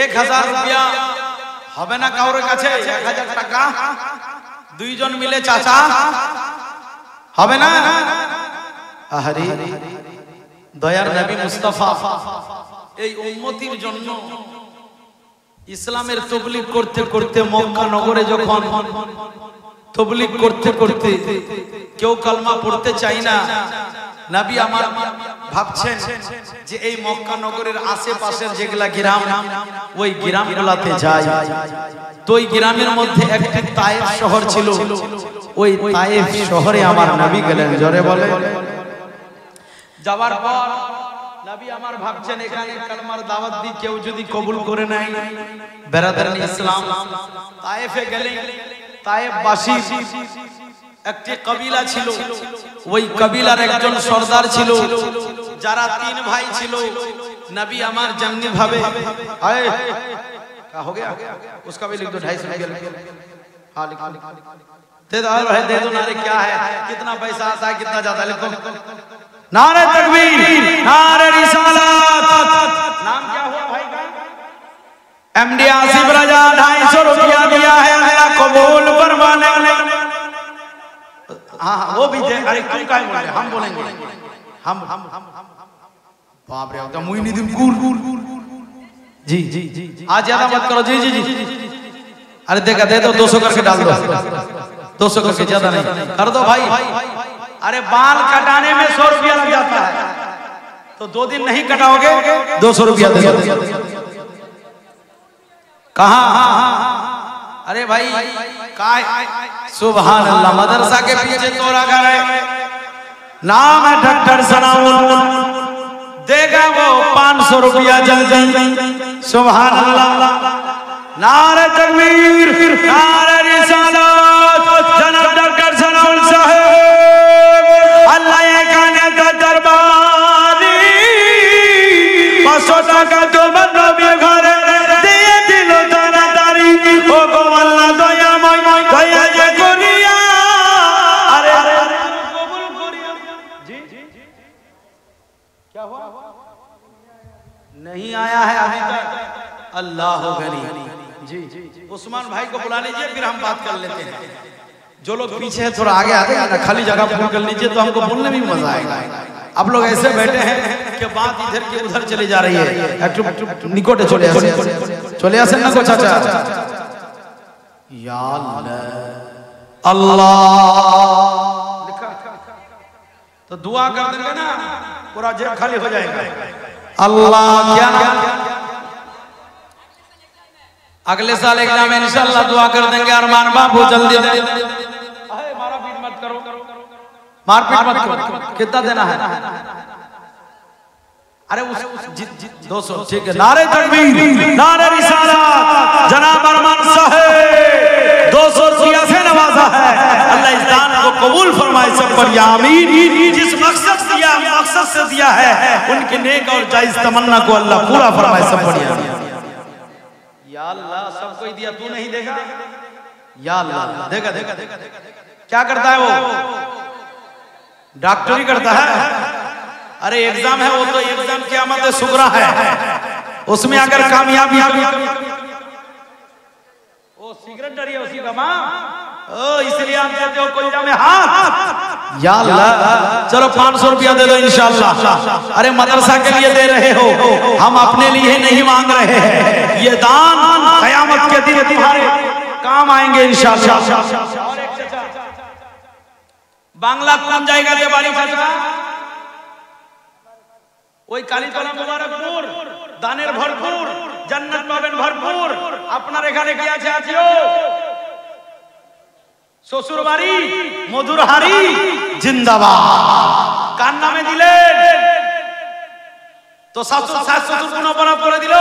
1000 রুপিয়া হবে না কারোর কাছে? 1000 টাকা দুইজন মিলে চাচা হবে না? আহারে দয়ার নবী মুস্তাফা এই উম্মতির জন্য ইসলামের তাবলীগ করতে করতে মক্কা নগরে যখন তাবলীগ করতে করতে কেউ কালমা পড়তে চায় না, নবী আমার ভাবছেন যে এই মক্কা নগরের আশেপাশের যেগুলা গ্রাম ওই গ্রামগুলোতে যায়। তো ওই গ্রামের মধ্যে একটি তায়েফ শহর ছিল, ওই তায়েফ শহরে আমার নবী গেলেন। জোরে বলে। যাওয়ার পর নবী আমার ভাবছেন এখানে কালমার দাওয়াত দি কেউ যদি কবুল করে নেয়, বেরাদার ইসলাম। তায়েফে গেলেন। তায়েফবাসী একটি কবিলা ছিল, ওই কবিলার একজন সর্দার ছিল, যারা 3 ভাই ছিল। নবী আমার যেমনি ভাবে আয়ে क्या हो गया उसका भी लिख दो 250 रुपया। हाँ लिख दे दो भाई, दे दो। नारे क्या है, कितना पैसा आता है, कितना जाता है, लिखो। नारे तकबीर, नारे रिसालत। नाम क्या हुआ भाई का? एमडी आसिफ राजा 250 रुपया दिया है, अल्लाह कबूल फरमाने। हाँ वो भी दे। अरे तुम क्या बोल रहे? हम बोलेंगे। हम बाप रे तो मुइनुद्दीन गुर जी जी जी आज ज्यादा मत करो। जी जी जी अरे देखा दे दो 200 करके डाल दो, 200 करके, ज्यादा नहीं कर दो भाई। अरे बाल कटाने में 100 रुपया लग जाता है, तो 2 दिन नहीं कटाओगे 200 रुपया दे दो। कहाँ? अरे भाई सुभान अल्लाह। मदरसा के पीछे तोरा घर है, नाम है डॉक्टर सनाउल, देगा वो 500 रुपया जल्दी। सुभान अल्लाह। नारे तकबीर, नारे रिसालत। जनाब डॉक्टर सनाउल साहब अल्लाह ये खाने का दरबारी 500 টাকা তো নবী ঘরে দিয়ে দিল তাড়াতাড়ি। ও গো আল্লাহ দয়াময়, দয়া যে করিয়া আরে কবুল করিয়া। जी क्या हुआ? नहीं आया है अभी तक। अल्लाह गनी। जी उस्मान भाई को बुला लीजिए, फिर हम बात कर लेते हैं। जो लोग पीछे है थोड़ा आगे आ जाइए ना, खाली जगह पूरी कर लीजिए तो हमको बोलने में मजा आएगा। आप लोग ऐसे बैठे हैं कि बात इधर की उधर चली जा रही है। निकोटे चले आसे ना को चाचा। या अल्लाह लिखा तो दुआ कर देंगे ना, पूरा जेब खाली हो जाएगा। अल्लाह क्या नाम? अगले साल एग्जाम में इंशाल्लाह दुआ कर देंगे। अरमान बाबू जल्दी मारपीट मत करो, मारपीट मत करो। कितना देना है? अरे उस 200 ठीक है। नारे तकबीर, नारे रिसालत। जनाब अरमान साहब 200 रुपया से नवाजा है। अल्लाह इस दान को कबूल फरमाए, सब पर आमीन। जिस मकसद से दिया है उनके नेक और जायज तमन्ना को अल्लाह पूरा फरमाए, सब पर आमीन। या अल्लाह सबको ही दिया, तू नहीं देगा? या अल्लाह देगा। क्या करता है वो? डॉक्टरी करता है। अरे एग्जाम है वो, तो एग्जाम क़यामत सुगरा है, उसमें अगर कामयाबी वो सिगरेटरी है उसी का माँ, इसलिए आप देते हो कोई में हाथ। या अल्लाह चलो 500 रुपया दे दो इंशाअल्लाह। अरे मदरसा के लिए दे रहे हो, हम अपने लिए नहीं मांग रहे हैं। ये दान क़यामत के दिन तुम्हारे काम आएंगे इंशाअल्लाह। बांग्ला कौन जाएगा ते बारी चाचा? ওই কালীতলা মুবারকপুর, দানের ভরপুর, জান্নাত পাবেন ভরপুর। আপনার এখানে কি আছে? আছিও শ্বশুর বাড়ি মধুরহারি জিন্দাবাদ। কার নামে দিলেন? তো শ্বশুর কোনো বড় করে দিল,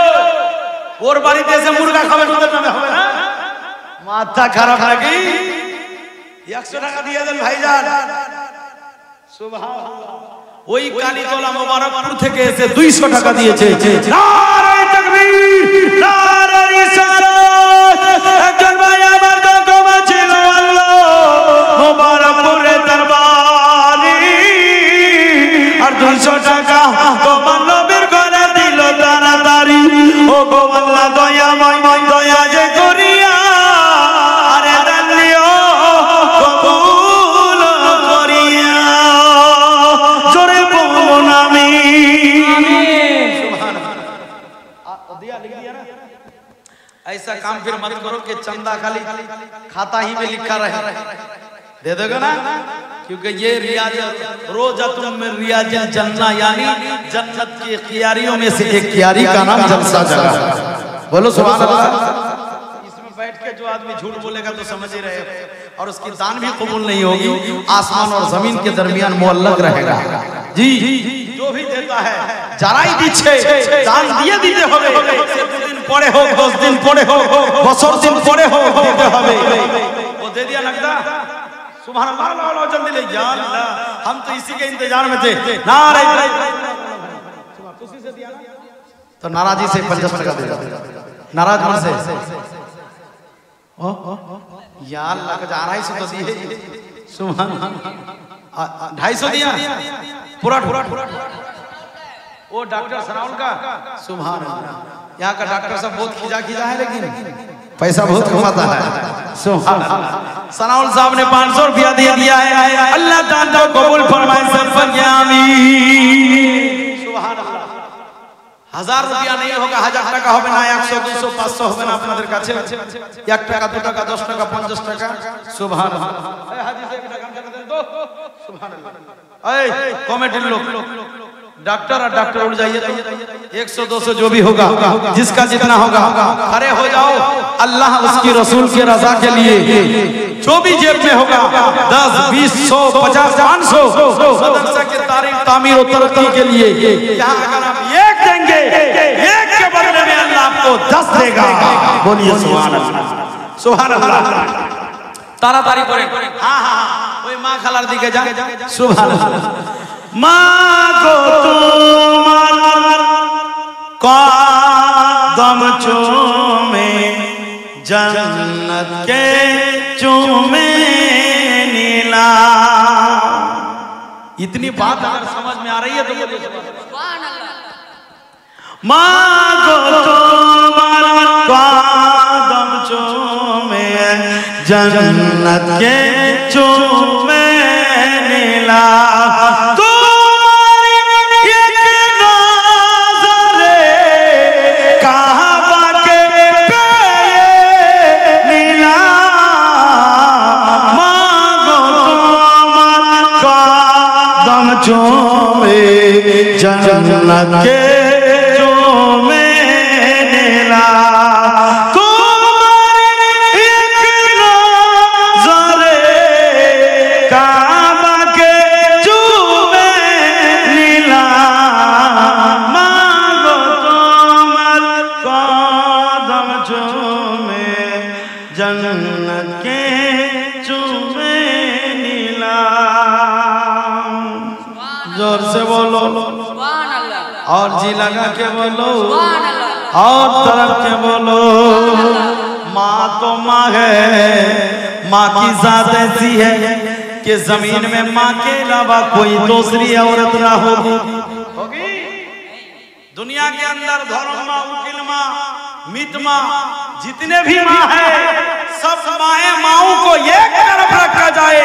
ওর বাড়িতে এসে মুরগা খাবেন, ওদের নামে হবে না? মাথা খারাপ নাকি? 100 টাকা দিয়ে দেন ভাইজান। সুবহানাল্লাহ। ওই কালীতলা মুবারকপুর থেকে এসে 200 টাকা দিয়েছে। নারে তাকবীর, নারে রিসালাত। একজন ভাই আমার দোয়া ছিল, আল্লাহ মুবারকপুরের দরবারে, আর 200 টাকা তোমার নবীর ঘরে দিল তাড়াতাড়ি। ও গো আল্লাহ দয়া काम फिर मत करो कि चंदा खाली खाता ही में लिखा रहे, दे दोगे ना, क्योंकि ये रियाज रोज़तुम मिन रियाजिल जन्नह, यानी जन्नत की कियारियों में से एक कियारी का नाम जलसा जगह। बोलो सुभान अल्लाह। इसमें बैठ के जो आदमी झूठ बोलेगा तो समझ ही रहे, और उसकी दान भी कबूल नहीं होगी, आसमान और जमीन के दरमियान मुअल्लक रहेगा। जी जो भी देता है যারাই দিচ্ছে দান দিয়ে দিতে হবে, 7 দিন পরে হোক 10 दिन পরে হোক বছর দিন পরে হোক দিতে হবে। वो दे दिया लगता सुभान अल्लाह, जल्दी ले या अल्लाह, हम तो इसी के इंतजार में थे। नारे खुशी से दिया तो नाराजी से 50 टका दे, नाराज मन से या अल्लाह का 250 तो दिए, सुभान 250 दिया पूरा। वो डॉक्टर सनाउल का सुभान अल्लाह, यहाँ का डॉक्टर सब बहुत खिजा है, लेकिन पैसा बहुत कमाता है। सुभान अल्लाह, सनाउल साहब ने 500 रुपया दे दिया है, अल्लाह ताला कबूल फरमाए सब पर आमीन। सुभान अल्लाह, 1000 रुपया नहीं होगा, 1000 টাকা হবে না, 100 200 500 হবে না আপনাদের কাছে, 1 টাকা 2 টাকা 10 টাকা 50 টাকা। सुभान अल्लाह, ए हाजी से 1 টাকা দেন তো। सुभान अल्लाह, ए कमेटी लोग डॉक्टर और डॉक्टर उठ जाइए, 100 200 जो भी होगा, जिसका जितना होगा खड़े हो जाओ, अल्लाह उसकी रसूल के रजा के लिए जो भी जेब में होगा 10 20 100 50 500 मदरसा की तारीफ तामीर और तरक्की के लिए यहाँ अगर आप एक देंगे, एक के बदले में अल्लाह आपको 10 देगा। बोलिए सुभान अल्लाह, सुभान अल्लाह। ताड़ाताड़ी करें, हाँ हाँ ওই মা খালার দিকে যান। সুবহান আল্লাহ, मांगो तुम्हार कदम चूमे जन्नत के चूमे नीला। इतनी बात अगर समझ में आ रही है तो बोलिए सुभान अल्लाह। मांगो तुम्हार कदम चूमे जन्नत के चूमे नीला। जन्नत के चूमे नीला, तुम्हारी एक नज़रे काबा के चूमे नीला। मांगो तुम्हार कदम चूमे जन्नत के चूमे नीला। जोर से बोलो और जी लगा के बोलो और तरफ के बोलो। माँ तो माँ है, माँ की जात ऐसी है कि जमीन में माँ के अलावा कोई दूसरी औरत ना होगी। दुनिया के अंदर धर्म माँ, उकिल माँ, मित माँ, जितने भी माँ है सब माओं को एक तरफ रखा जाए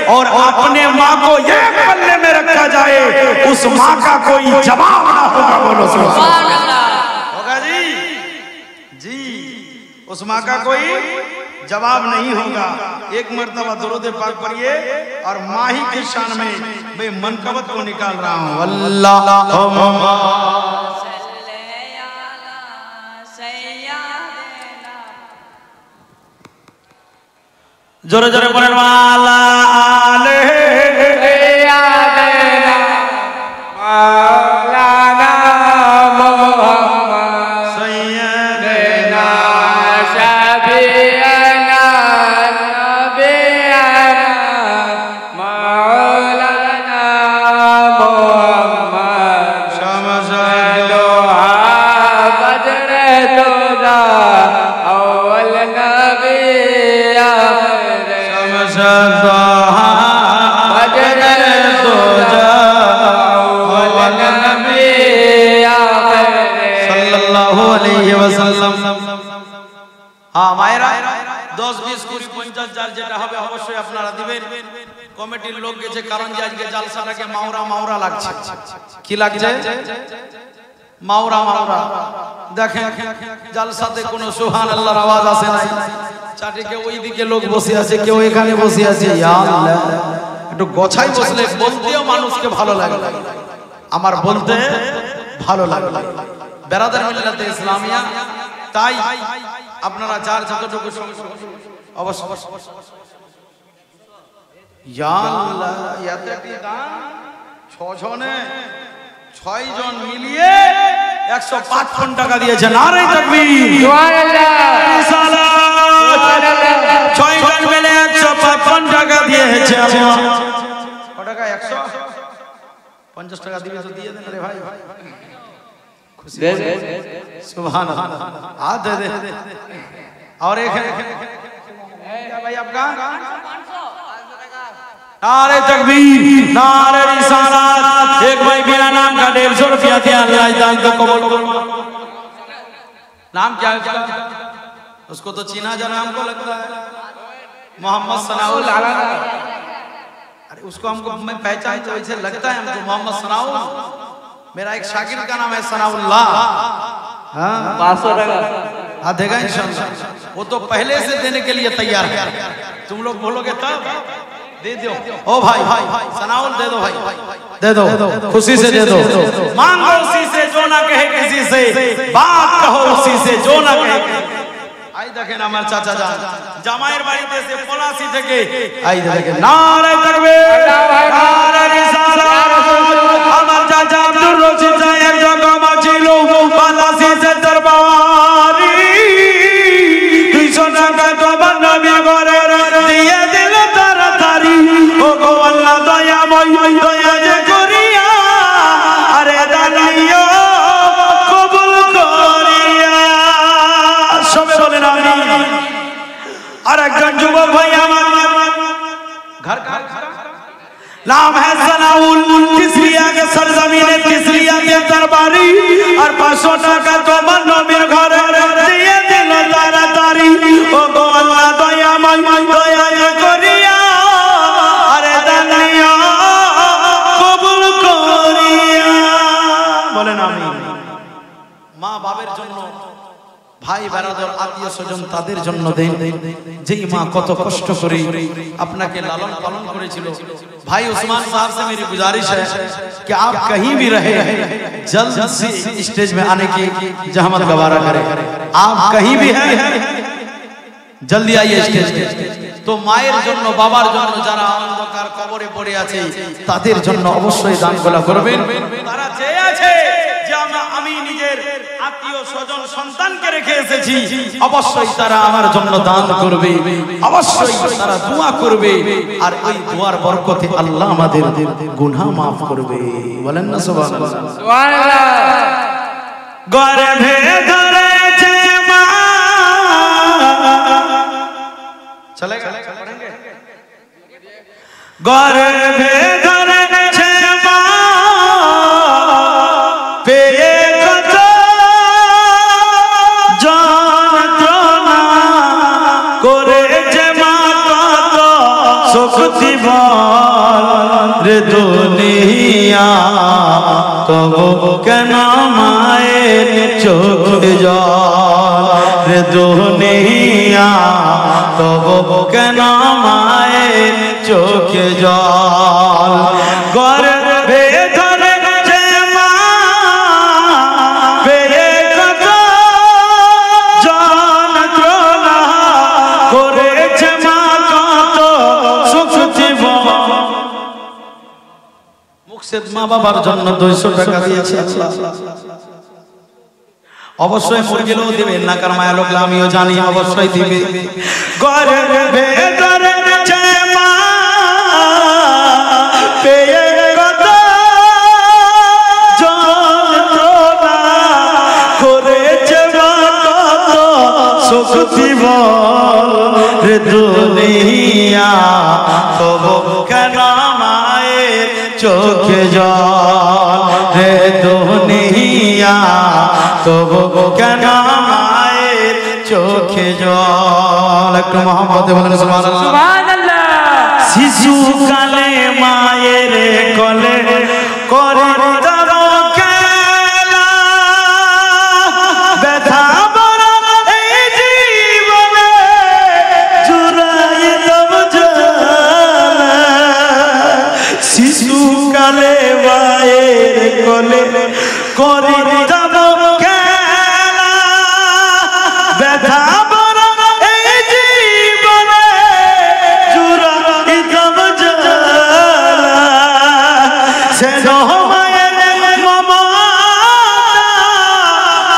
और अपने माँ को एक पल्ले में रखा जाए, उस माँ का कोई जवाब ना होगा। बोलो सुभान अल्लाह, होगा जी जी, उस माँ का कोई जवाब नहीं होगा। एक मर्तबा दुरूद पाक पढ़िए और माँ ही की शान में मैं मनकबत को निकाल रहा हूँ। अल्लाहुम्मा जोरे जोरे बोलें वाला आले यादेना मौलाना मोहम्मद सैयदना शफीअना नबीअना मौलाना मोहम्मद शमसदोहा बजरे तोजा अव्वल नबी हाँ मायरा 10 20 20 50 जार যেটা হবে অবশ্যই আপনারা দিবেন। কমিটির লোক গেছে কারণ যে আজকে জালসাটাকে মাওরা মাওরা লাগছে। কি লাগছে? মাওরা মাওরা। দেখেন জালসাতে কোনো সুবহানাল্লাহর আওয়াজ আসে নাই, চারদিকে ওইদিকে লোক বসে আছে, কেউ এখানে বসে আছে। ইয়া আল্লাহ, একটু গোছাই বসলে বলতেও মানুষকে ভালো লাগে, আমার বলতে ভালো লাগে। বেরাদার মিল্লাতে ইসলামিয়া, তাই আপনারা যার যতটুকু অবশ্য ইয়া আল্লাহ, এতটি দান 6 জন মিলিয়ে 155 টাকা দিয়েছে। নারে তাকবীর, সুবহানাল্লাহ, সুবহানাল্লাহ। 6 জন মিলে 155 টাকা দিয়েছে। কত টাকা? 150 টাকা দিবে তো দিয়ে দেন রে ভাই, খুশি দে দে, সুবহানাল্লাহ। आ दे दे। और एक है क्या भाई आपका? 500 टाका। नारे तकबीर, नारे रिसालत। एक भाई मेरा नाम का 150 रुपया दिया, अल्लाह दान को कबूल करो। नाम क्या है उसका? उसको तो चीना जाना हमको लगता है, मोहम्मद सनाउल। अरे उसको हमको मैं पहचान तो ऐसे लगता है हमको मोहम्मद सनाउल। मेरा एक शागिर्द का नाम है सनाउल्लाह। हाँ 500 टाका देगा इंशाअल्लाह। वो तो पहले से देने के लिए तैयार है, तुम लोग बोलोगे तब दे दो। ओ भाई सनाउल दे दो, भाई दे दो, खुशी से दे दो। मांगो उसी से जो ना कहे किसी से, बात कहो उसी से जो ना कहे। आई देखें আমার চাচা যান জামাইয়ের বাড়িতে এসে পলাশী থেকে আই দেখেন। নারে তাকবীর, নারে রিসালাত। আমার চাচা আব্দুর রশিদ সাহেব যখন ছিল পলাশী সে দরবারি, 200 টাকা তোমার নবী ঘরে দিয়ে দিল তাড়াতাড়ি। ও গো আল্লাহ দয়াময়, দয়া যে করিয়া আরে দাঁড়িয়ে কবুল করিয়া। সবে বলেন আমিন। আর একজন যুবক ভাই আমার घर का नाम है सनाउल, तिसरिया के सरजमीने तिसरिया के दरबारी। और 500 টাকা তোমার নবীর ঘরে দিয়ে দিল তাড়াতাড়ি। ও গো আল্লাহ দয়াময়, দয়া করিয়া আরে দানিয়া কবুল করিয়া। বলেন আমিন। মা বাবার জন্য, ভাই বেরাদর, আত্মীয় স্বজন, তাদের জন্য দেন। যেই মা কত কষ্ট করে আপনাকে লালন পালন করেছিল। भाई उस्मान साहब से मेरी गुजारिश है कि आप कहीं भी रहे, जल्द से स्टेज में आने की जहमत गवारा करें। आप कहीं भी हैं, जल्दी आइए स्टेज पे। तो মায়ের জন্য, বাবার জন্য, যারা অন্ধকার কবরে পড়ে আছে তাদের জন্য অবশ্যই দানগুলো করবেন। তারা চেয়ে আছে যে আমি নিজের আত্মীয় স্বজন সন্তানকে রেখে এসেছি, অবশ্যই তারা আমার জন্য দান করবে, অবশ্যই তারা দোয়া করবে। আর ওই দোয়ার বরকতে আল্লাহ আমাদের গুনাহ maaf করবে। বলেন না সুবহানাল্লাহ, সুবহানাল্লাহ। গর্ভে ধরেছে মা, চলেগা পড়েंगे। গর্ভে ধরেছে মা, পেয়ে কত যন্ত্রণা করেছে মা, কত শক্তি বল রে দুনিয়া, তবু কেন মায়ের চোখে জল রে দুনিয়া, তবু কেন মায়ের চোখে জল। গর্ভে ধরেছে মা, পেয়ে কত যন্ত্রণা করেছে মা, কত শক্তি বল। মুকসেদ মা বাবার জন্য 200 টাকা দিয়েছে আল্লাহ। অবশ্যই মুরগিও দিবেন না, কারণ মায়া লোক আমিও জানি অবশ্যই দিবে। গর্ভে ধরেছে মা, পেয়ে কত যন্ত্রণা করেছে মা, কত শক্তি বল রে দুনিয়া, তবু কেন মায়ের চোখে জল রে দুনিয়া, তবু কেন মায়ের চোখে জল। একটু মোহাম্মদে বলেন সুবহানাল্লাহ, সুবহানাল্লাহ। শিশু কালে মায়ের কোলে করে তব খেলা, গলে করি যাব খেলা ব্যথা ভরা এই জীবনে জুড়াই যাব জ্বালা সে মায়ের মমতা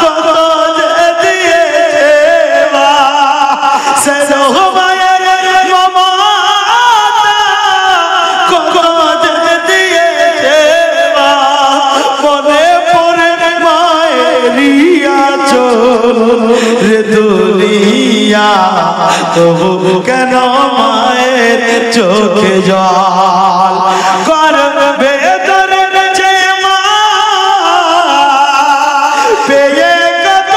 কত যে দিয়েছে মা সে মায়ের মমতা কত যে দিয়েছে মা মনে পড়ে মায়ের আঁচল রে দুনিয়া তবু কেন মায়ের চোখে জল করবে ধরেছে মা পেয়ে কত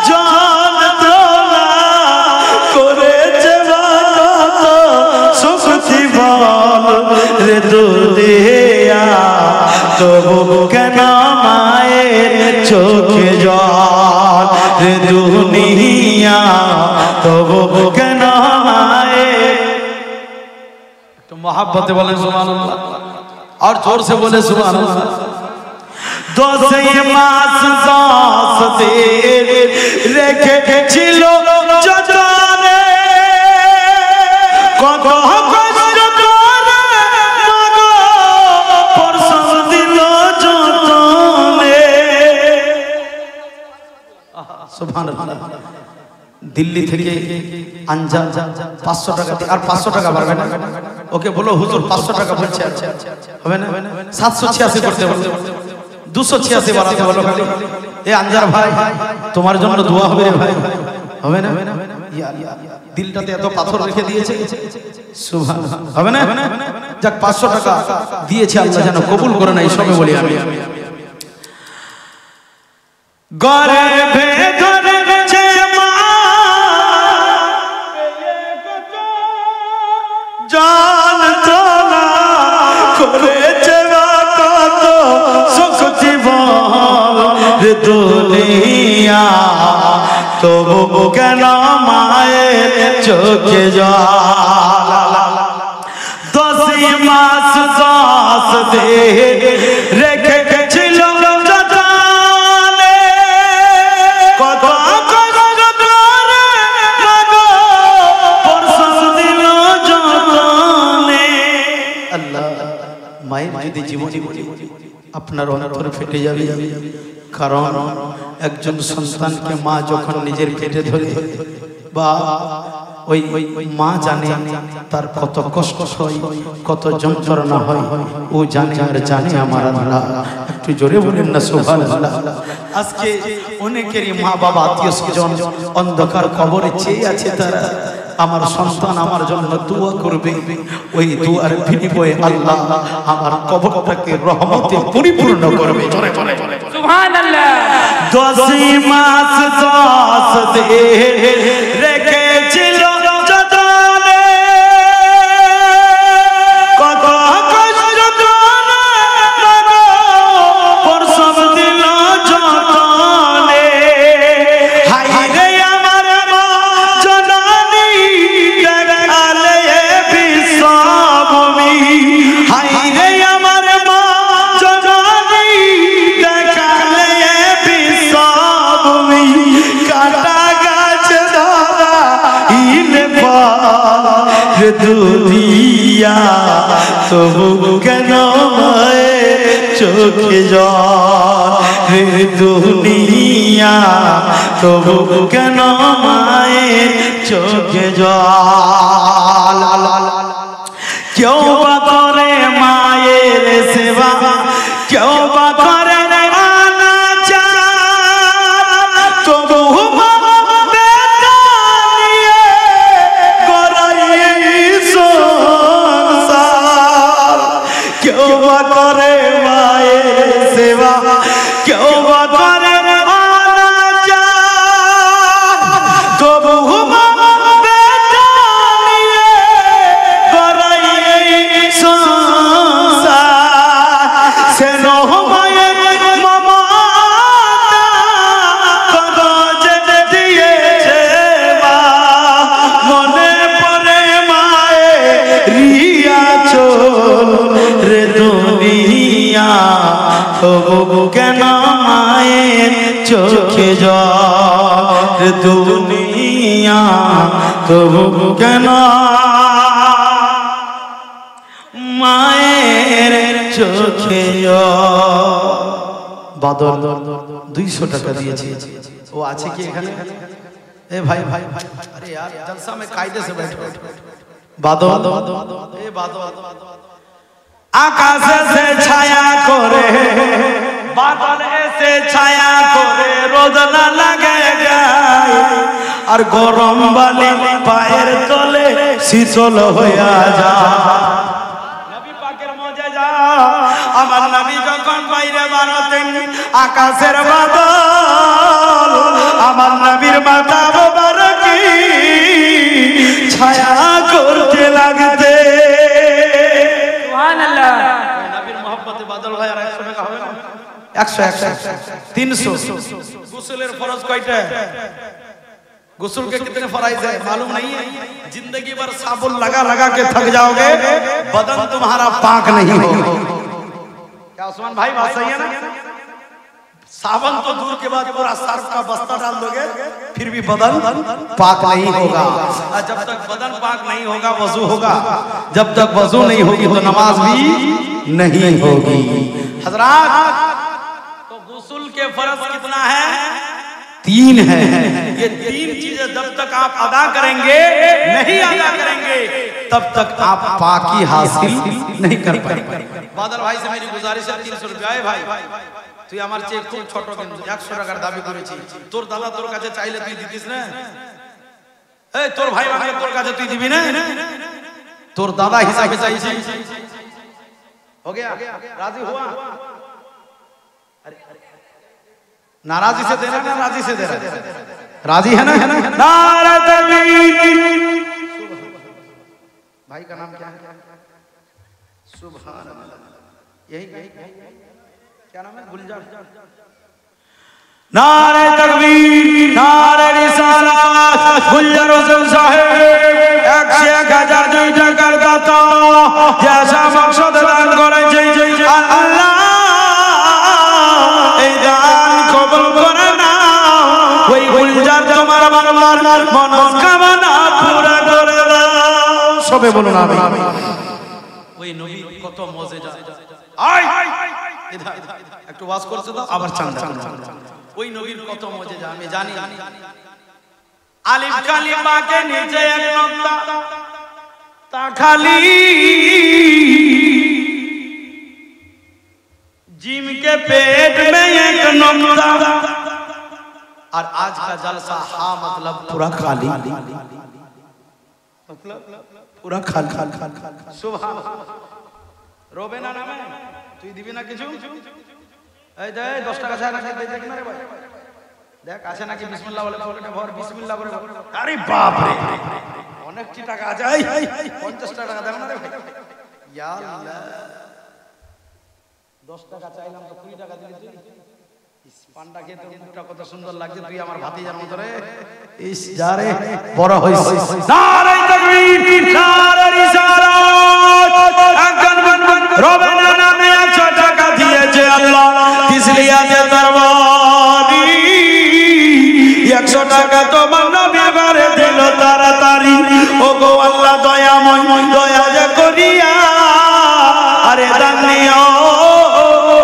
যন্ত্রণা করেছে মা কত শক্তি বল রে দুনিয়া তবু কেন মায়ের চোখে জল রে দুনিয়া তবু কেন মায়ের তো मोहब्बत बोले सुभान अल्लाह और जोर से बोले सुभान अल्लाह 10 मास सांस दे রেখেছিল যতনে কত কষ্ট করে মাগো পরশম দিল যতনে সুবহান আল্লাহ দিল্লি থেকে আনজান 500 টাকা আর 500 টাকা পারবে না ওকে বলো হুজুর 500 টাকা বলছে হবে না 786 করতে বলো 286 বাড়াতে বলো খালি এ আনজার ভাই তোমার জন্য দোয়া হবে রে ভাই হবে না ইয়া দিলটাতে এত পাথর রেখে দিয়েছে সুবহানাল্লাহ হবে না যাক 500 টাকা দিয়েছে আল্লাহ যেন কবুল করে না এই সবে বলি আমি গর্ভে ধরেছে মা যন্ত্রণা করেছে মা কত শক্তি বল রে দুনিয়া তবু কেন মায়ের চোখে জল 10 মাস सांस দে রেখেছিল যতনে কত কষ্ট করে মাগো পরশম দিল যতনে আল্লাহ মায়ের যদি জীবনী বলি আপনার অন্তর ফেটে যাবে কারণ একজন সন্তানকে মা যখন নিজের পেটে ধরে বা ওই মা জানে তার কত কষ্ট হয় কত যন্ত্রণা হয় ও জানে আর জানে আমার আল্লাহ একটু জোরে বলেন না সুবহানাল্লাহ আজকে অনেকেরই মা বাবা আত্মীয় স্বজন অন্ধকার কবরে চেয়ে আছে তারা আমার সন্তান আমার জন্য দোয়া করবে ওই দোয়ার বিনিময়ে আল্লাহ আমার কবরটাকে রহমতে পরিপূর্ণ করবে জোরে জোরে সুবহানাল্লাহ 10 মাস सांस দে রেখেছিল যতনে কত কষ্ট করে মাগো পরশম দিল যতনে হায় রে আমার মা জননী দেখালে বিশ্বভূমি হায় রে আমার মা জননী দেখালে বিশ্বভূমি কাটা গাছ ধরা ইলে পার দুনিয়া তবু কেন মায়ের চোখে জল রে দুনিয়া তবু কেন মায়ের চোখে জল কেউ বা করে মায়ের সেবা কেউ বা করে কেউ বা করে মায়ের সেবা কেউ বা করে তবু বেটা নিয়ে গড়াই সংসার সে মায়ের মমতা কত যে দিয়েছে মা মনে পড়ে মায়ের রিয়া চোল রে দুনিয়া তবু কেন মায়ের চোখে জল দুনিয়া তবু কেন মায়ের চোখে বাদল 200 টাকা দিয়েছি ও আছে কি এখানে ए भाई भाई अरे यार जलसा में कायदे से बैठो बादल ए बादल आकाश से छाया करे बादल ऐसे छाया करे रोद ना लगे जाए और गरम वाले पायर तले शीतल होया जा नबी पाकेर मुआजिजा আমার নবী যখন বাইরে বাড়তেন আকাশের বাদল আমার নবীর মাথা মোবারকে ছায়া করতে লাগতে সুবহানাল্লাহ নবীর मोहब्बते বাদল হয় আর 100 টাকা হবে না 100 300 गुस्लेर फर्ज কয়টা गुस्ल के कितने फराइज है मालूम नहीं है जिंदगी भर साबुन लगा लगा के थक जाओगे बदन तुम्हारा पाक नहीं होगा क्या उस्मान भाई बात सही है ना साबुन तो दूर के बाद पूरा सर्फ का बस्ता डाल दोगे फिर भी बदन पाक नहीं होगा जब तक बदन पाक नहीं होगा वजू होगा जब तक वजू नहीं होगी तो नमाज भी नहीं होगी हजरात तो गुस्ल के फर्ज कितना है 3 है ये 3 चीजें जब तक आप अदा करेंगे नहीं अदा करेंगे तब तक आप पाकी हासिल नहीं कर पाएंगे बादल भाई से मेरी गुजारिश है 300 रुपया है भाई তুই আমার চেয়ে খুব ছোট কিন্তু 100 টাকার দাবি করেছি তোর দাদা তোর কাছে চাইলে তুই দিতিস না এই তোর ভাই ভাই তোর কাছে তুই দিবি না তোর দাদা হিসাবে চাইছি हो गया राजी हुआ नाराजी से देना ना राजी से देना राजी है ना नारा तकबीर भाई का नाम क्या है सुभान अल्लाह यही क्या नाम है गुलजार नारे तकबीर नारे रिसालत गुलजार हुसैन साहब 100,000 দুইটা করদাতা जैसा मकसद दान করেছে আল্লাহ এই দান কবুল করে নাও ওই গুলজার তোমার বারবার মনস্কামনা পুরা করে দাও সবে বলুন আমিন ওই নবী কত মজেজা আয় ইধর একটু ওয়াজ করতে দাও আবার চাঁদা ওই নবীর কত মজেজা আমি জানি আলিফ কালিমা के नीचे एक नुक्ता ता खाली जिम के पेट में एक नुक्ता और आज का जलसा हा मतलब पूरा खाली मतलब पूरा खाली सुभान रोबे ना नामे তুই দিবি না কিছু এই দে 10 টাকা ছাড়া না দেখ না রে ভাই দেখ আছে নাকি বিসমিল্লাহ বলে পকেটে ভর বিসমিল্লাহ করে আরে বাপ রে অনেকটি টাকা যায় 50 টাকা দাও না রে ভাই ইয়া আল্লাহ 10 টাকা চাইলাম তো 20 টাকা দিলি তুই ইস পান্ডা খেতে মুখটা কত সুন্দর লাগছে তুই আমার ভাতিজার মত রে ইস যা রে বড় হইছিস নারে তাকবীর নারে রিসালাত একজন রবেনা নামে 100 টাকা দিয়েছে আল্লাহ তিসলিয়াতে দরবারি 100 টাকা তোমার নবী ঘরে দিল তাড়াতাড়ি ও গো আল্লাহ দয়াময় দয়া যে করিয়া আরে দান নিও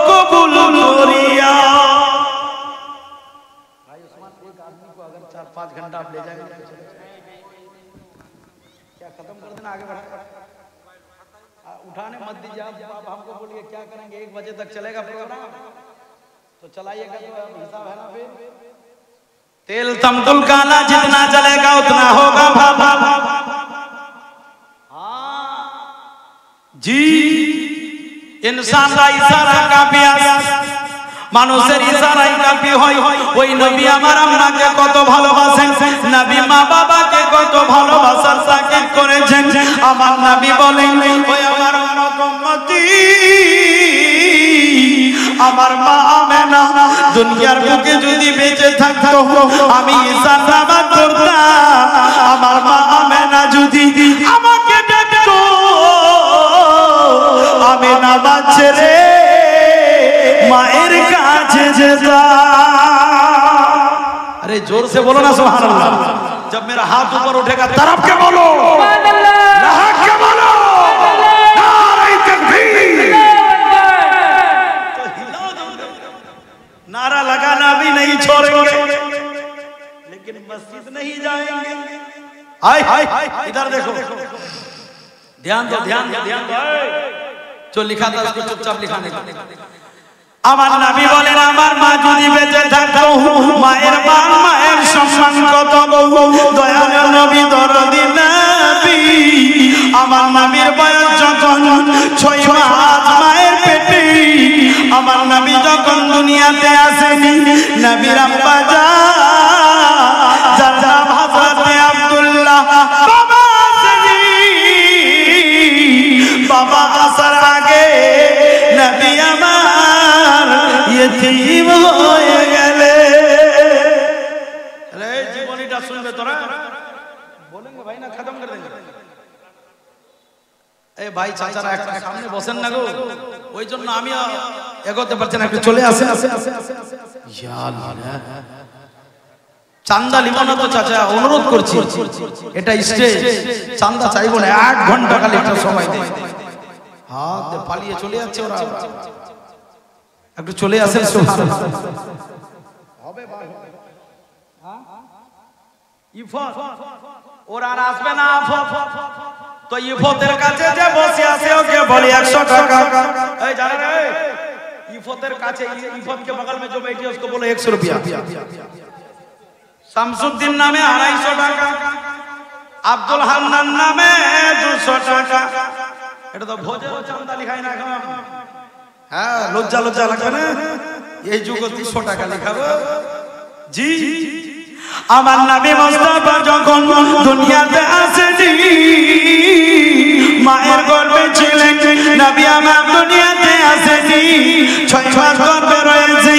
কবুল করিয়া भाई उस्मान एक आदमी को अगर 4-5 घंटा आप ले जाएंगे क्या खत्म कर देना आगे बढ़ा उठाने मत दीजिए आप हमको बोलिए क्या करेंगे 1 बजे तक चलेगा प्रोग्राम तो चलाइएगा तो हिसाब है ना फिर तेल तमकुल काला जितना चलेगा उतना होगा बाबा हाँ जी इंसान का इशारा काफी মানুষের ইশারায় কাফি হয় ওই নবী আমার আম্মাকে কত ভালোবাসেন নবী মা বাবাকে কত ভালোবাসার তাকিদ করেছেন আমার নবী বলেন ওই আমার উম্মতি আমার মা আমেনা দুনিয়ার বুকে যদি বেঁচে থাকতো আমি ইশারাবাদ করতাম আমার মা আমেনা যদি আমাকে ডাকতো আমি নামাজ ছেড়ে মায়ের কাছে যেতাম। अरे जोर से बोलो ना सुभान अल्लाह। जब मेरा हाथ ऊपर उठेगा तरफ के बोलो, लहक के बोलो, नारे तकबीर। तो हिला दो, नारा लगाना भी नहीं छोड़ेंगे, लेकिन मस्जिद नहीं जाएंगे। हाय इधर देखो, ध्यान दो ध्यान दो ध्यान दो। जो लिखा था उसको चुपचाप लिखाने का। আমার নবী বলেন আমার মা যদি বেঁচে থাকতো মায়ের মান মায়ের সম্মান কত দয়াল নবী দরদি নবী। আমার নবীর বয়স যখন 6 মাস মায়ের পেটে, আমার নবী যখন দুনিয়াতে আসেনি, নবীর আব্বা যার নাম হযরত আব্দুল্লাহ বাবা আসেনি। বাবা আসার আগে নবী আমার यतीम হয়ে গেলে। अरे জীবনীটা শুনবে তোরা, বলেंगे भाई ना खत्म कर देंगे। ए भाई চাচারা একটা সামনে বসেন না গো, ওই জন্য আমি এগোতে পারছি না, একটু চলে আসেন। ইয়া আল্লাহ, চান্দা লিব না তো চাচা, অনুরোধ করছি, এটা স্টেজ, চান্দা চাইবো না, 8 ঘন্টা খালি একটা সময় দেন। হাত পালিয়ে চলে যাচ্ছে ওরা, একটু চলে আসেন। হবে ভাই, ইফত ওরা আর আসবে না। তো ইফতের কাছে যে বসে আছে ওকে বলি 100 টাকা। এই জানেন রে, ইফতের কাছে ইফত के बगल में जो बैठी है उसको बोलो 100 रुपया। শামসুদ্দিন নামে 250 টাকা, আব্দুল হান্নান নামে 200 টাকা। এটা তো ভোজের চান্দা লিখাই না এখন। হ্যাঁ লজ্জা লজ্জা লাগবে না, এই যুগে 300 টাকা লিখাবো জি। আমার নবী মুস্তাফা যখন দুনিয়াতে আসেনি, মায়ের গর্ভে ছিলেন, নবী আমার দুনিয়াতে আসেনি, 6 মাস গর্ভে রয়েছে।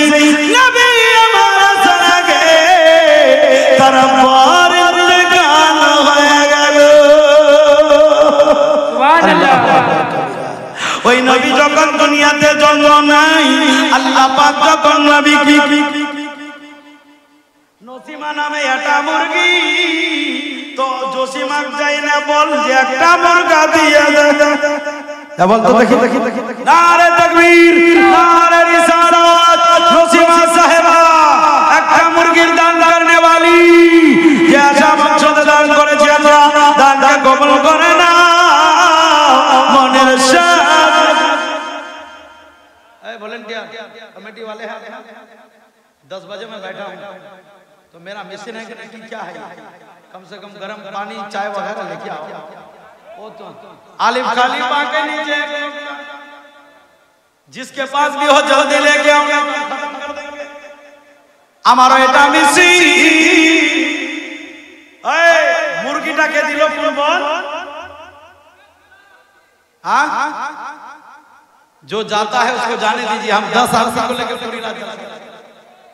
নবী আমার আসার আগে তার পর ইন্তেকাল হয়ে গেল। সুবহানাল্লাহ। ওই নবী যখন দুনিয়াতে জন্ম নাই, আল্লাহ পাক যখন নবী কি নসিমা নামে একটা মুরগি, তো জসিমা যাই না বল যে একটা মুরগা দিয়ে দে, বল তো দেখি দেখি নারে তাকবীর নারে রিসালাত। নসিমা সাহেবা একটা মুরগির দান করনে वाली, যে আশা মকসদ দান করেছে আল্লাহ দানটা কবুল করে না মনের সাথে। ए वॉलंटियर कमेटी वाले हैं, 10 बजे मैं बैठा हूं, तो मेरा मिशन है कि क्या है, कम से कम गर्म पानी चाय वगैरह लेके आओ। वो तो आलिफ खाली बाके नीचे, जिसके पास भी हो जल्दी लेके आओ, खत्म कर देंगे हमारा এটা মিশন। এই মুরগিটাকে দিল কুরবান, हाँ जो जाता है उसको जाने दीजिए, हम 10 आदमी को लेकर पूरी रात चलेंगे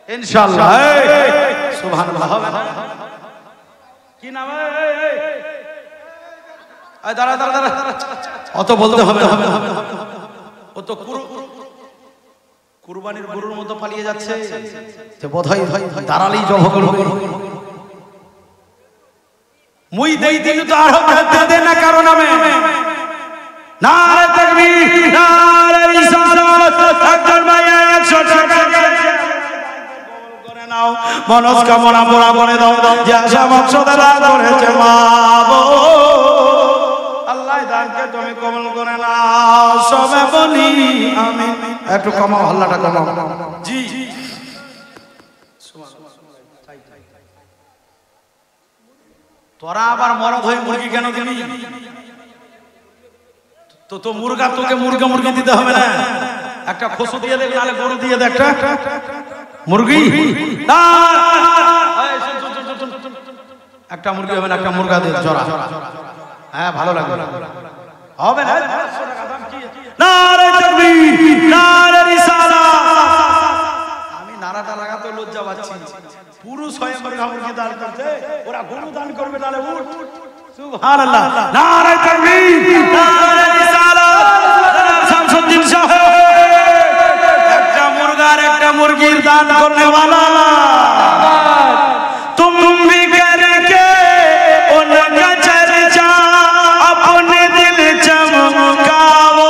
इंशाअल्लाह। सुभान अल्लाह। কি নাম? এই দাঁড়া দাঁড়া দাঁড়া, অত বলতে হবে না, ও তো কুরবানির গরুর মতো পালিয়ে যাচ্ছে, যে বোধহয় দাঁড়ালেই জব করবে। মুই দেই দিল তো আর হতে দে না কারণ নামে। নারে তাকবীর নারে রিসালাত। একজন ভাই 100 টাকা করে নাও, মনস্কামনা পুরা করে দাও, যে আশা মকসদ দান করেছে মাবো আল্লাহ দানকে তুমি কবুল করে নাও। সবে বলি আমিন। একটু কমাও, হল্লাটা কমাও জি। তোরা আবার মরদ হয়ে মুরগি কেন দিবি? তো মুরগা, তোকে মুরগা মুরগি দিতে হবে না, একটা খসু দিয়ে দে, নালে গরু দিয়ে দে একটা মুরগি। একটা মুরগি হবে না, একটা মুরগা দিয়ে জোড়া। হ্যাঁ ভালো লাগবে, হবে না? নারে তাকবীর নারে রিসালাত। আমি নারাটা লাগাতে লজ্জা পাচ্ছি, পুরুষ হয়ে মুরগা মুরগি দান করছে, ওরা গরু দান করবে, নালে উঠ। সুবহানাল্লাহ। নারে তাকবীর নারে রিসালাত। শামসুদ্দিন সাহেব একটা मुर्गी दान करने वाला तुम भी करके उनका चर्चा अपने दिल चमकाओ।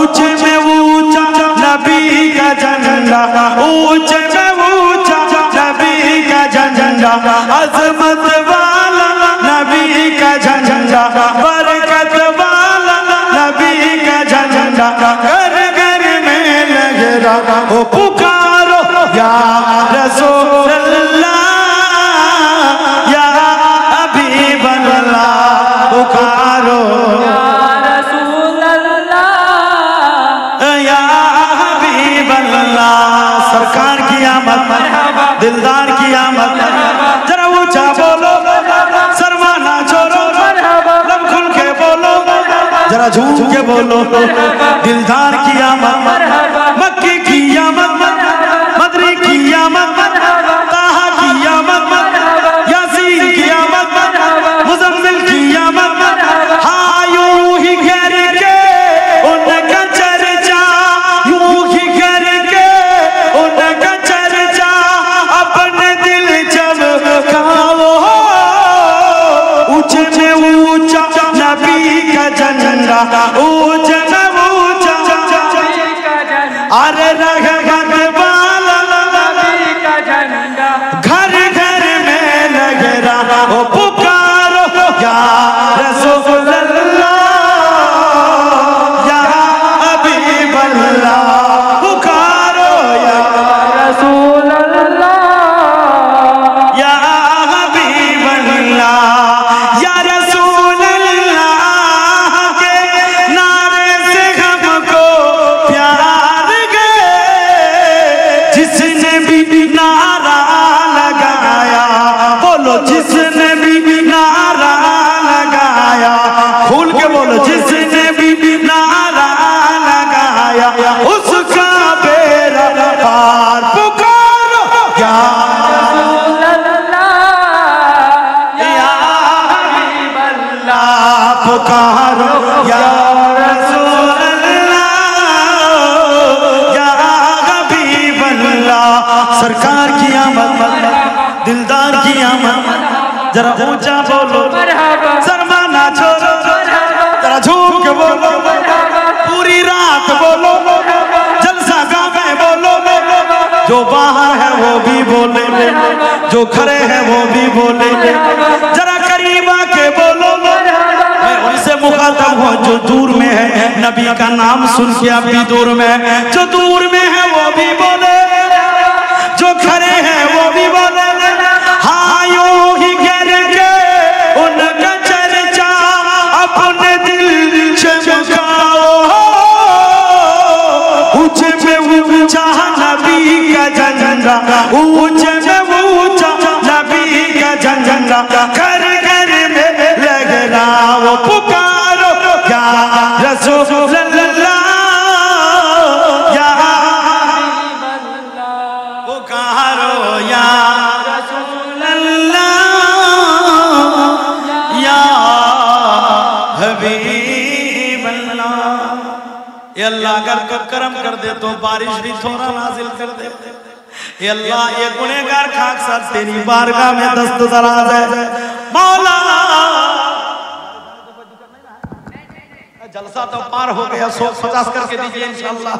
ऊंचे में ऊंचा नबी का झंडा, ऊंचे में ऊंचा नबी का झंडा, अजमत वाला नबी का झंडा, बरकत वाला नबी का झंडा, घर घर में लग रहा हो पुकारो या रसूल अल्लाह या हबीब अल्लाह, पुकारो या रसूल अल्लाह या हबीब अल्लाह। सरकार की आमद, दिलदार की आमद, जरा ऊंचा बोलो, शर्माना छोड़ो, लब खुल के बोलो, जरा झूम के बोलो, दिलदार की आमद, मक्की की आमद, मदरी की आमद, ताहा की आमद, यासीन की आमद, मुजम्मिल की आमद। हाँ यूं ही करके उनका चर्चा, यूं ही करके उनका चर्चा अपने दिल चमकाओ। ऊंचे में ऊंचा नबी का झंडा, ऊंचे में ऊंचा अरे रहमत वाला नबी का झंडा, घर घर में लग रहा हो पुकारो या रसूल अल्लाह या हबीब अल्लाह, पुकारो या रसूल अल्लाह या हबीब अल्लाह। या रसूल अल्लाह के नारे से हमको प्यार गए, जिसने भी नारा लगाया, बोलो जिसने भी नारा लगाया, खुल के बोलो जिसने भी नारा लगाया, उसका बेड़ा पार, पुकारो या रसूल अल्लाह या हबीब अल्लाह, पुकारो या रसूल अल्लाह या हबीब अल्लाह। सरकार की आमद, दिलदार की आमद, जरा ऊंचा बोलो, शर्माना छोड़ो, जरा झूम के बोलो, पूरी रात बोलो, जलसा गाँव में बोलो, जो बाहर है वो भी बोले, जो खड़े हैं वो भी बोले, जरा करीब आके बोलो। मैं उनसे मुखातब हूँ जो दूर में है, नबी का नाम सुन के आप भी दूर में है, जो दूर में है वो भी बोले, जो खड़े हैं वो भी बोले। हाँ यूं ही करके उनका चर्चा अपने दिल चमकाओ। ऊंचे में ऊंचा नबी का झंडा, ऊंचे में ऊंचा नबी का झंडा, घर घर में लग रहा वो पुकारो या रसूल अल्लाह या हबीब अल्लाह, पुकारो या रसूल अल्लाह या हबीब अल्लाह। ये अल्लाह अगर करम कर दे तो बारिश भी थोड़ा नाजिल कर दे। ये अल्लाह ये गुनहगार खाक साथ तेरी बारगाह में दस्त दराज है मौला। जलसा तो पार हो गया, 150 करके दीजिए इंशाअल्लाह।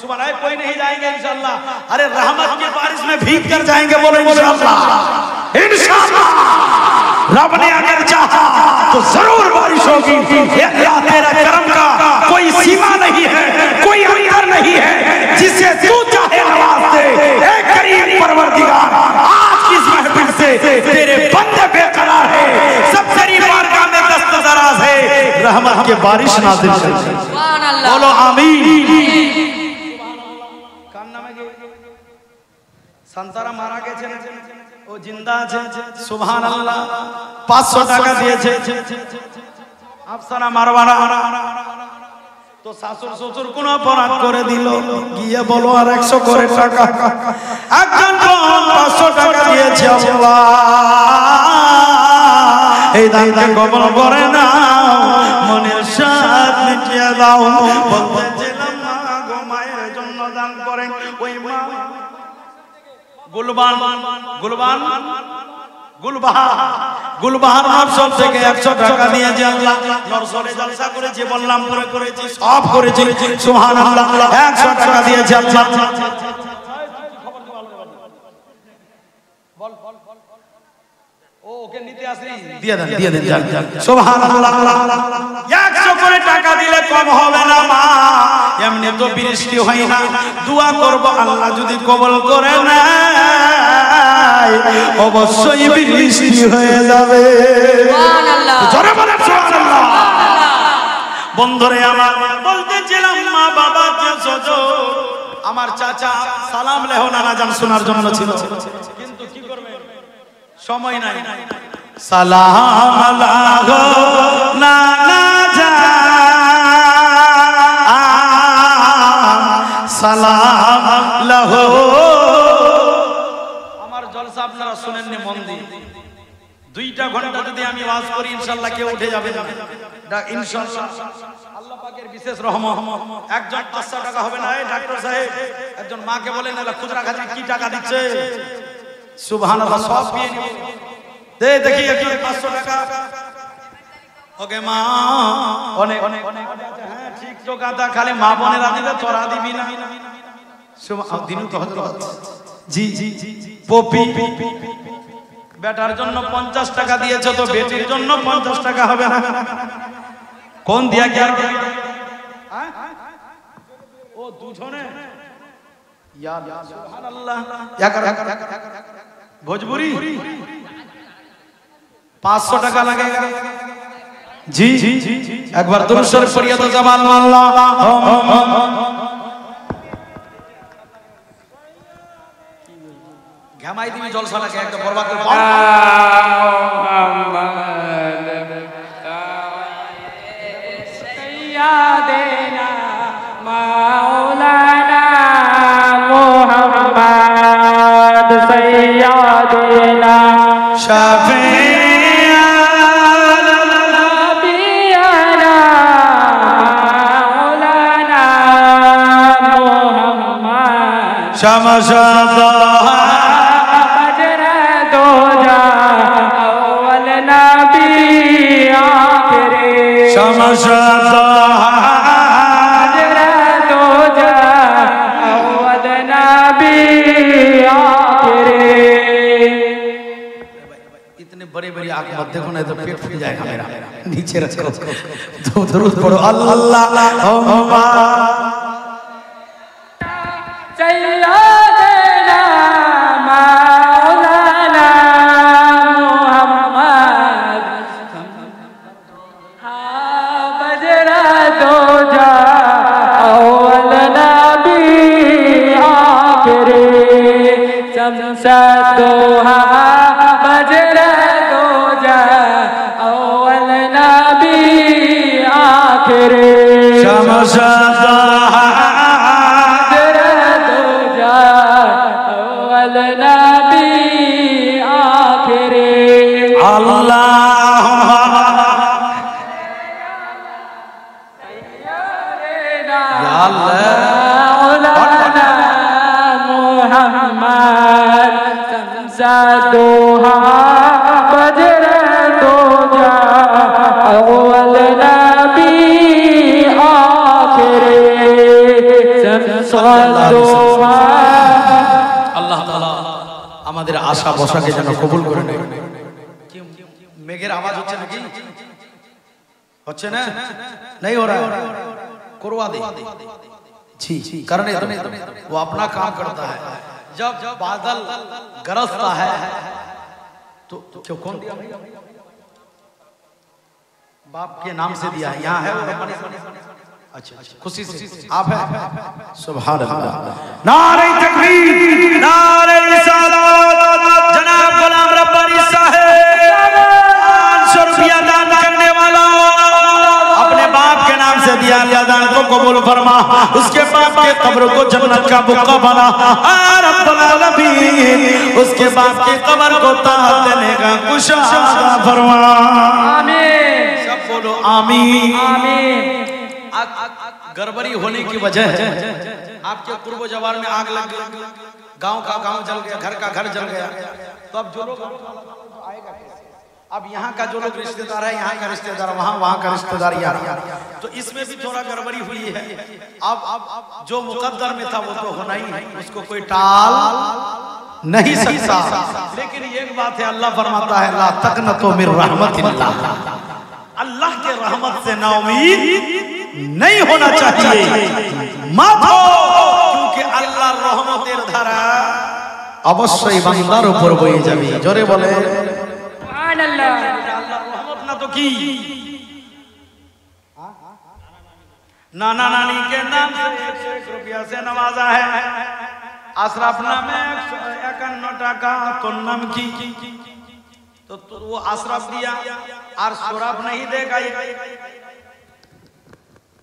सुबह आए कोई नहीं जाएंगे इंशाअल्लाह। अरे रहमत की बारिश में भीग कर जाएंगे, बोलो इंशाअल्लाह। इंशाअल्लाह रब ने अगर चाहा तो जरूर बारिश होगी। अल्लाह तेरा करम का कोई सीमा नहीं है, कोई अंतर नहीं है, जिसे तू चाहे नवाज दे। ए करीम परवरदिगार, आज की इस महफिल से तेरे बंदे बेकरार है, सब तेरी बारगाह में दस्त दराज है, रहमत के बारिश नाज़िल कर। बोलो आमीन। संतारा मारा গেছে ও জিন্দা আছে, সুবহানাল্লাহ। 500 টাকা দিয়েছে, আফসানা মারওয়ানা। তো শাশুড় শ্বশুর কোন অপরাধ করে দিল, গিয়ে বলো আর 100 করে টাকা। একজন 500 টাকা দিয়েছে, আল্লাহ এই দানকে কবুল করে নাও, মনের সাথ মিটিয়ে দাও। বলতেছিলাম মা গো, মায়ের জন্য দান করে করেন ওই মা গুলবান গুলবান গুলবাহার নরসর থেকে 100 টাকা দিয়েছে আল্লাহ নরসরে জলসা করেছে বললাম পরে করেছি সব করেছি সুবহানাল্লাহ 100 টাকা দিয়েছে আল্লাহ ও ওকে নিতে আসি দিয়ে দেন সুবহানাল্লাহ 100 করে টাকা দিলে কম হবে না মা এমনি তো বৃষ্টি হয় না দোয়া করব আল্লাহ যদি কবুল করে না অবশ্যই বৃষ্টি হয়ে যাবে সুবহানাল্লাহ জোরে বলেন সুবহানাল্লাহ বন্ধুরে আমার বলতেছিলাম মা বাবা কে আমার চাচা সালাম লেহ নানা জান শোনার জন্য ছিল কিন্তু কি করবে সময় নাই সালাম লাগো নানা জান সালাম লাহো আমার জলসা আপনারা শুনেননি মন দিয়ে 2টা ঘন্টা যদি আমি ওয়াজ করি ইনশাআল্লাহ কেউ উঠে যাবে না ইনশাআল্লাহ আল্লাহ পাকের বিশেষ রহমত একজন 500 টাকা হবে না এই ডাক্তার সাহেব একজন মাকে বলেন না খুচরা খাতি কি টাকা দিচ্ছে সুবহানাল্লাহ সব দিয়ে দে দেখি কি 500 টাকা ওকে মা অনেক হ্যাঁ ঠিক তো কথা খালি মা বোনেরা দিলে তোরা দিবি না সুবহানাল্লাহ দিনু তো হযরত জি পপি বেটার জন্য 50 টাকা দিয়েছো তো বেটির জন্য 50 টাকা হবে না কোন দিয়া কি আর ও দুজনে ইয়া সুবহানাল্লাহ भोजपुरी 500 টাকা लगेगा जी एक बार दुरूद शरीफ पढ़िए तो जबान अल्लाह घमाई दी जलसा लगे एकदम बर्बाद कर सैयदना मौलाना मुहम्मद सैयदना शफीअल नबियना मौलाना मुहम्मद शमशादा शमशादा तो जा अव्वल नबी आखिरी इतने बड़े-बड़े आंख मत देखो नहीं तो पेट फूल जाएगा मेरा नीचे रखो तो दरूद पढ़ो अल्लाह सैयदना मौलाना मुहम्मद बजरा दो जा अव्वल नबी आखिरी शमशादोहा बजरा दो जा अव्वल नबी आखिरी शमशादा दोहा बजरा दो जा अव्वल नबी आखिरी दोहा আল্লাহ তাআলা আমাদের আশা বসাকে যেন কবুল করে নেয় মেঘের আওয়াজ হচ্ছে নাকি হচ্ছে না नहीं हो रहा है करवा दे जी कारण वो अपना काम करता है जब बादल गरजता है तो क्यों कौन दिया बाप के नाम से दिया यहाँ है अच्छा खुशी से आप है सुभान अल्लाह नारे तकबीर नारे रिसालत जनाब गुलाम रब्बानी साहब 500 रुपया दान करने वाला अपने बाप के नाम से दिया दान को कबूल फरमा उसके बाप के कब्र को जन्नत का बुक्का बना रब्बुल आलमीन उसके बाप के कब्र को ताहत देने का कुशादा फरमा आमीन सब बोलो आमीन आमीन गड़बड़ी होने की वजह है आपके पूर्व जवार में आग लग गई, गांव का गांव जल गया, घर का घर जल गया, तो अब जो लोग आएगा कैसे? अब यहाँ का जो लोग रिश्तेदार है, यहाँ का रिश्तेदार वहाँ, वहाँ का रिश्तेदार यहाँ, तो इसमें भी थोड़ा गड़बड़ी हुई है। अब जो मुकद्दर में था वो तो होना ही है, उसको कोई टाल नहीं सकता। लेकिन एक बात है, अल्लाह फरमाता है ला तक़नतू मिन रहमतिल्लाह, अल्लाह के रहमत से नाउमीद नहीं होना चाहिए, मत हो, क्योंकि अल्लाह रहमतेर धारा অবশ্যই বান্দার উপর বয়ে যাবে। জোরে বলে সুবহানাল্লাহ। আল্লাহর রহমত না তো কি? नाना नानी के नाम से 101 रुपया से नवाजा है, अशरफ नामे 151 টাকা, तो नाम की तो वो अशरफ दिया और सौरभ नहीं देगा,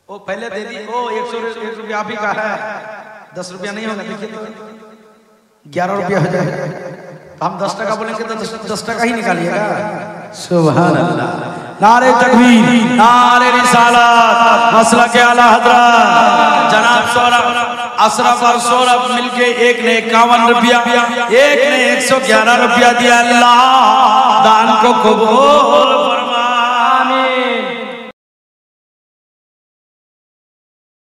वो पहले दे दी, वो 101 रुपया भी का है, 10 रुपया नहीं होगा, देखिए तो 11 रुपया हो जाएगा, तो हम 10 টাকা बोलेंगे तो 10 টাকা ही निकालिएगा। सुभान अल्लाह, नारे तकबीर, नारे रिसालत, मसलक आला हज़रत जनाब सौरभ, अशरफ और सौरभ मिलके एक ने 51 रुपया, एक ने 111 रुपया दिया। अल्लाह दान को कबूल